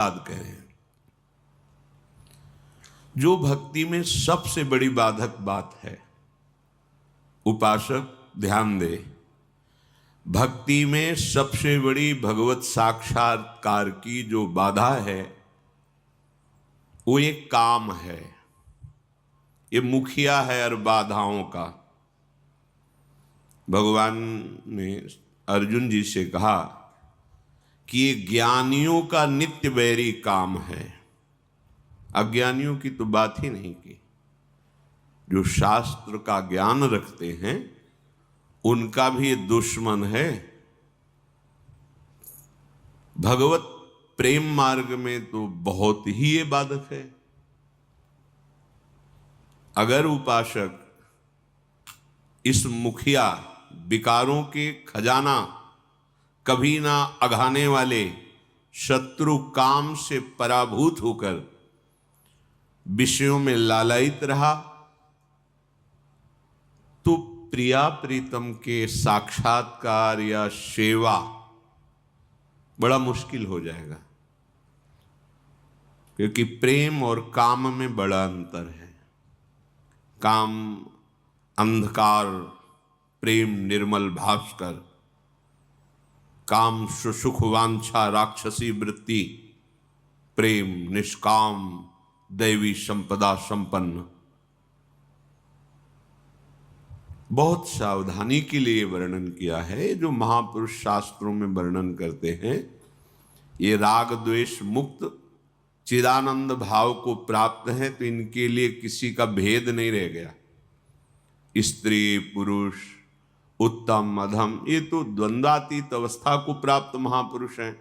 याद करें, जो भक्ति में सबसे बड़ी बाधक बात है, उपासक ध्यान दे, भक्ति में सबसे बड़ी भगवत साक्षात्कार की जो बाधा है वो ये काम है, ये मुखिया है और बाधाओं का। भगवान ने अर्जुन जी से कहा कि ये ज्ञानियों का नित्य वैरी काम है, अज्ञानियों की तो बात ही नहीं की। जो शास्त्र का ज्ञान रखते हैं उनका भी ये दुश्मन है। भगवत प्रेम मार्ग में तो बहुत ही ये बाधक है। अगर उपासक इस मुखिया विकारों के खजाना कभी ना अघाने वाले शत्रु काम से पराभूत होकर विषयों में लालायित रहा तो प्रिया प्रीतम के साक्षात्कार या सेवा बड़ा मुश्किल हो जाएगा, क्योंकि प्रेम और काम में बड़ा अंतर है। काम अंधकार, प्रेम निर्मल भास्कर। काम सुसुख वांछा राक्षसी वृत्ति, प्रेम निष्काम दैवी संपदा संपन्न। बहुत सावधानी के लिए वर्णन किया है। जो महापुरुष शास्त्रों में वर्णन करते हैं, ये राग द्वेष मुक्त चिदानंद भाव को प्राप्त है, तो इनके लिए किसी का भेद नहीं रह गया। स्त्री पुरुष, उत्तम अधम, ये तो द्वंद्वातीत अवस्था को प्राप्त महापुरुष हैं।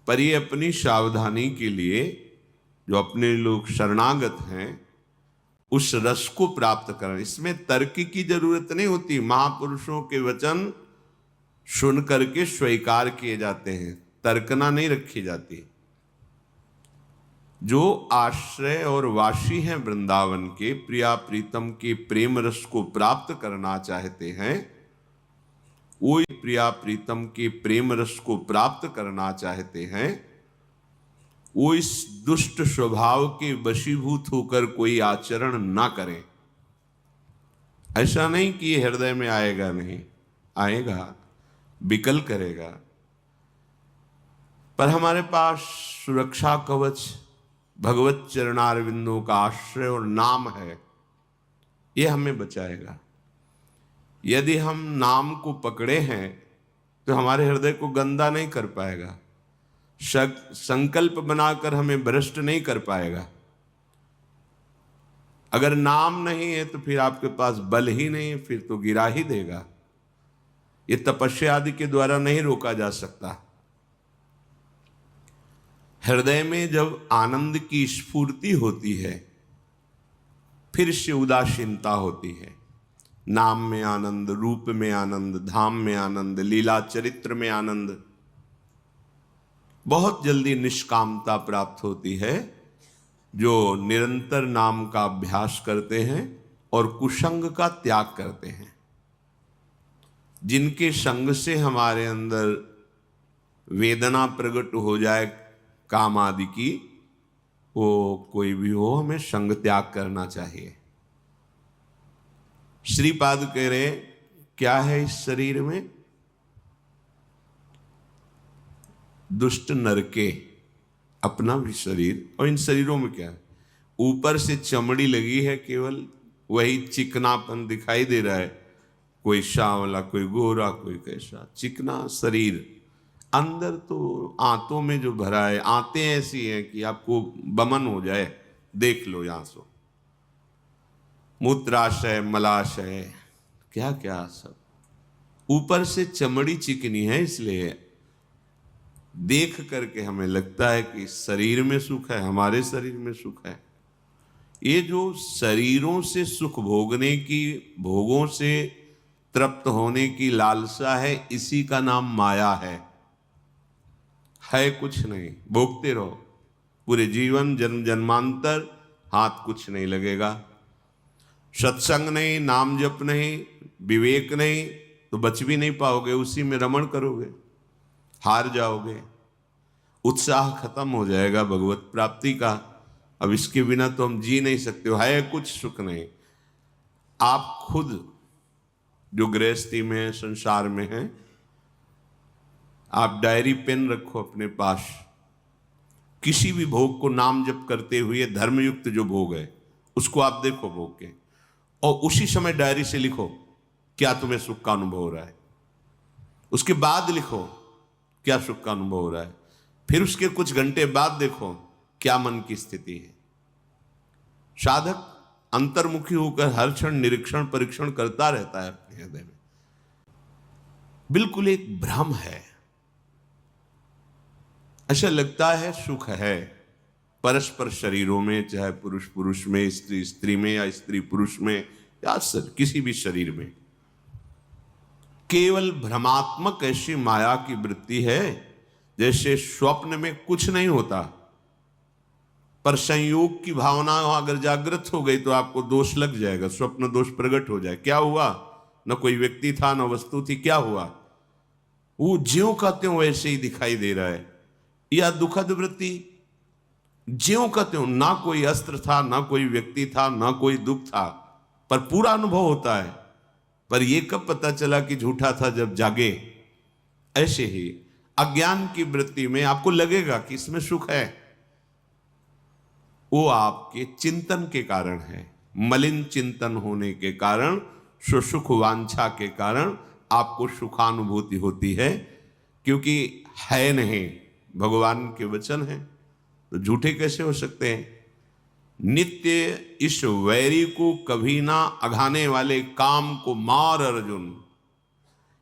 पर ये अपनी सावधानी के लिए जो अपने लोग शरणागत हैं उस रस को प्राप्त करें। इसमें तर्क की जरूरत नहीं होती। महापुरुषों के वचन सुन करके स्वीकार किए जाते हैं, तर्कना नहीं रखी जाती। जो आश्रय और वासी हैं वृंदावन के, प्रिया प्रीतम के प्रेम रस को प्राप्त करना चाहते हैं, वो प्रिया प्रीतम के प्रेम रस को प्राप्त करना चाहते हैं, वो इस दुष्ट स्वभाव के वशीभूत होकर कोई आचरण ना करें। ऐसा नहीं कि ये हृदय में आएगा, नहीं आएगा, विकल करेगा, पर हमारे पास सुरक्षा कवच भगवत चरणारविंदों का आश्रय और नाम है, ये हमें बचाएगा। यदि हम नाम को पकड़े हैं तो हमारे हृदय को गंदा नहीं कर पाएगा, संकल्प बनाकर हमें भ्रष्ट नहीं कर पाएगा। अगर नाम नहीं है तो फिर आपके पास बल ही नहीं है, फिर तो गिरा ही देगा। ये तपस्या आदि के द्वारा नहीं रोका जा सकता। हृदय में जब आनंद की स्फूर्ति होती है फिर से उदासीनता होती है। नाम में आनंद, रूप में आनंद, धाम में आनंद, लीला चरित्र में आनंद, बहुत जल्दी निष्कामता प्राप्त होती है। जो निरंतर नाम का अभ्यास करते हैं और कुसंग का त्याग करते हैं, जिनके संग से हमारे अंदर वेदना प्रकट हो जाए काम आदि की, वो कोई भी हो, हमें संग त्याग करना चाहिए। श्रीपाद कह रहे क्या है इस शरीर में? दुष्ट नरके, अपना भी शरीर, और इन शरीरों में क्या है? ऊपर से चमड़ी लगी है, केवल वही चिकनापन दिखाई दे रहा है। कोई सांवला, कोई गोरा, कोई कैसा चिकना शरीर। अंदर तो आंतों में जो भरा है, आंतें ऐसी हैं कि आपको बमन हो जाए, देख लो यहां से। मूत्राशय, मलाशय, क्या क्या सब। ऊपर से चमड़ी चिकनी है, इसलिए देख करके हमें लगता है कि शरीर में सुख है, हमारे शरीर में सुख है। ये जो शरीरों से सुख भोगने की, भोगों से तृप्त होने की लालसा है, इसी का नाम माया है कुछ नहीं। भोगते रहो पूरे जीवन, जन्म जन्मांतर, हाथ कुछ नहीं लगेगा। सत्संग नहीं, नाम जप नहीं, विवेक नहीं, तो बच भी नहीं पाओगे, उसी में रमण करोगे, हार जाओगे। उत्साह खत्म हो जाएगा भगवत प्राप्ति का। अब इसके बिना तो हम जी नहीं सकते, है कुछ सुख नहीं। आप खुद जो गृहस्थी में संसार में हैं, आप डायरी पेन रखो अपने पास, किसी भी भोग को नाम जप करते हुए धर्मयुक्त जो भोग है उसको आप देखो भोग के, और उसी समय डायरी से लिखो क्या तुम्हें सुख का अनुभव हो रहा है। उसके बाद लिखो क्या सुख का अनुभव हो रहा है। फिर उसके कुछ घंटे बाद देखो क्या मन की स्थिति है। साधक अंतर्मुखी होकर हर क्षण निरीक्षण परीक्षण करता रहता है अपने हृदय में। बिल्कुल एक भ्रम है, ऐसा लगता है सुख है परस्पर शरीरों में, चाहे पुरुष पुरुष में, स्त्री स्त्री में, या स्त्री पुरुष में, या किसी भी शरीर में। केवल भ्रमात्मक ऐसी माया की वृत्ति है जैसे स्वप्न में कुछ नहीं होता, पर संयोग की भावना अगर जागृत हो गई तो आपको दोष लग जाएगा, स्वप्न दोष प्रकट हो जाए। क्या हुआ? न कोई व्यक्ति था न वस्तु थी, क्या हुआ? वो ज्यों का त्यों वैसे ही दिखाई दे रहा है। या दुखद वृत्ति, ज्यों का त्यों, ना कोई अस्त्र था, ना कोई व्यक्ति था, ना कोई दुख था, पर पूरा अनुभव होता है। पर यह कब पता चला कि झूठा था? जब जागे। ऐसे ही अज्ञान की वृत्ति में आपको लगेगा कि इसमें सुख है, वो आपके चिंतन के कारण है। मलिन चिंतन होने के कारण, सुख वांछा के कारण आपको सुखानुभूति होती है, क्योंकि है नहीं, भगवान के वचन है, तो झूठे कैसे हो सकते हैं। नित्य इस वैरी को कभी ना अघाने वाले काम को मार अर्जुन।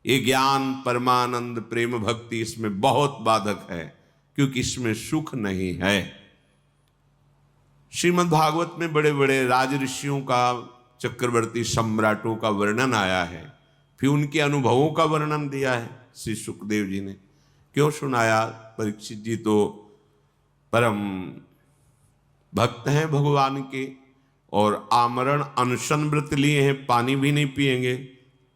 ये ज्ञान परमानंद प्रेम भक्ति इसमें बहुत बाधक है, क्योंकि इसमें सुख नहीं है। श्रीमद् भागवत में बड़े बड़े राज ऋषियों का, चक्रवर्ती सम्राटों का वर्णन आया है, फिर उनके अनुभवों का वर्णन दिया है श्री सुखदेव जी ने। क्यों सुनाया? परीक्षित जी तो परम भक्त हैं भगवान के, और आमरण अनशन व्रत लिए हैं, पानी भी नहीं पिएंगे,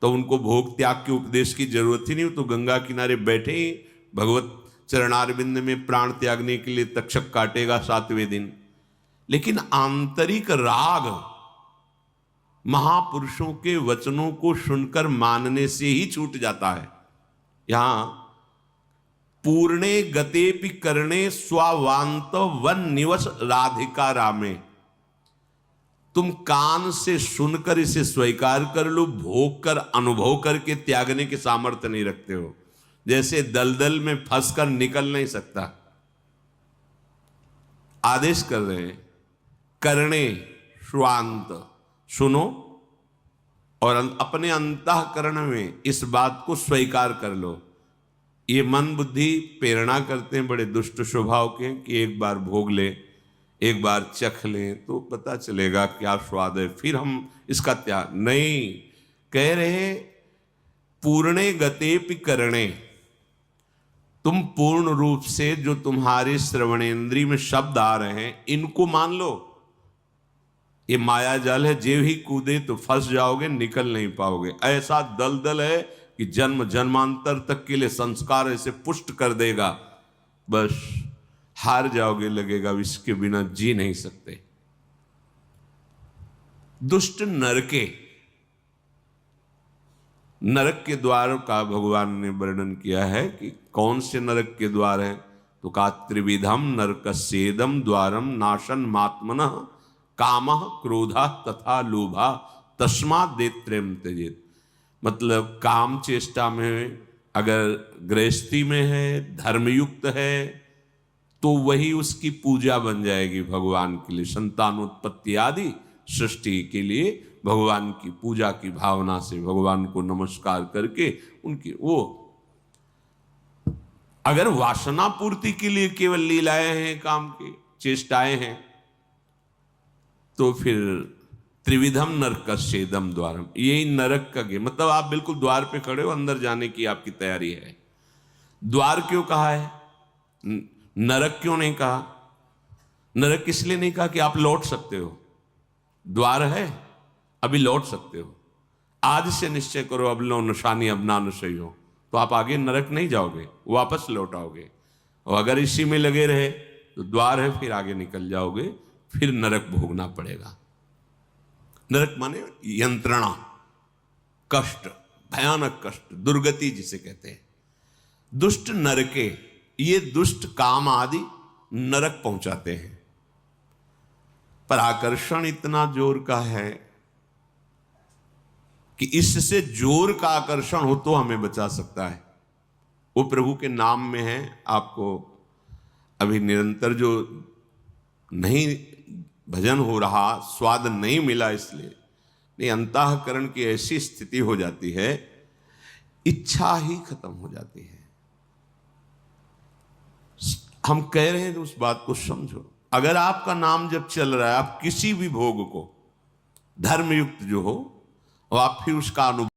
तो उनको भोग त्याग के उपदेश की जरूरत ही नहीं। तो गंगा किनारे बैठे ही भगवत चरणारविंद में प्राण त्यागने के लिए तक्षक काटेगा 7वें दिन। लेकिन आंतरिक राग महापुरुषों के वचनों को सुनकर मानने से ही छूट जाता है। यहां पूर्णे गतेपि करणे स्वावांत वन निवस राधिका रामे। तुम कान से सुनकर इसे स्वीकार कर लो, भोग कर अनुभव करके त्यागने के सामर्थ्य नहीं रखते हो। जैसे दलदल में फंसकर निकल नहीं सकता। आदेश कर रहे हैं करणे स्वांत, सुनो और अपने अंतःकरण में इस बात को स्वीकार कर लो। ये मन बुद्धि प्रेरणा करते हैं बड़े दुष्ट स्वभाव के कि एक बार भोग ले, एक बार चख लें तो पता चलेगा क्या स्वाद है, फिर हम इसका त्याग नहीं। कह रहे पूर्णे गतेपि करणे, तुम पूर्ण रूप से जो तुम्हारे श्रवणेन्द्रिय में शब्द आ रहे हैं इनको मान लो। ये माया जाल है, जे ही कूदे तो फंस जाओगे, निकल नहीं पाओगे। ऐसा दलदल है कि जन्म जन्मांतर तक के लिए संस्कार ऐसे पुष्ट कर देगा, बस हार जाओगे, लगेगा इसके बिना जी नहीं सकते। दुष्ट नरके, नरक के द्वार का भगवान ने वर्णन किया है कि कौन से नरक के द्वार हैं। तो का त्रिविधम नरकस्येदम द्वारम नाशन मात्मनः कामः क्रोधः तथा लोभः तस्मात् देत्रयम् त्यजेत्। मतलब काम चेष्टा में अगर गृहस्थी में है, धर्मयुक्त है, तो वही उसकी पूजा बन जाएगी भगवान के लिए। संतानोत्पत्ति आदि सृष्टि के लिए भगवान की पूजा की भावना से भगवान को नमस्कार करके उनकी वो, अगर वासना पूर्ति के लिए केवल लीलाएं हैं, काम की चेष्टाएं हैं, तो फिर त्रिविधम नरकस्येदम द्वारम, यही नरक का गेम। मतलब आप बिल्कुल द्वार पे खड़े हो, अंदर जाने की आपकी तैयारी है। द्वार क्यों कहा है, नरक क्यों नहीं कहा? नरक इसलिए नहीं कहा कि आप लौट सकते हो, द्वार है अभी लौट सकते हो। आज से निश्चय करो अब लो निशानी अब ना नशई हो, तो आप आगे नरक नहीं जाओगे, वापस लौट आओगे। और अगर इसी में लगे रहे तो द्वार है, फिर आगे निकल जाओगे, फिर नरक भोगना पड़ेगा। नरक माने यंत्रणा, कष्ट, भयानक कष्ट, दुर्गति जिसे कहते हैं। दुष्ट नरके, ये दुष्ट काम आदि नरक पहुंचाते हैं। पर आकर्षण इतना जोर का है कि इससे जोर का आकर्षण हो तो हमें बचा सकता है। वो प्रभु के नाम में है। आपको अभी निरंतर जो नहीं भजन हो रहा, स्वाद नहीं मिला, इसलिए नहीं, अंतःकरण की ऐसी स्थिति हो जाती है, इच्छा ही खत्म हो जाती है। हम कह रहे हैं तो उस बात को समझो। अगर आपका नाम जब चल रहा है, आप किसी भी भोग को धर्मयुक्त जो हो, और आप फिर उसका अनुभव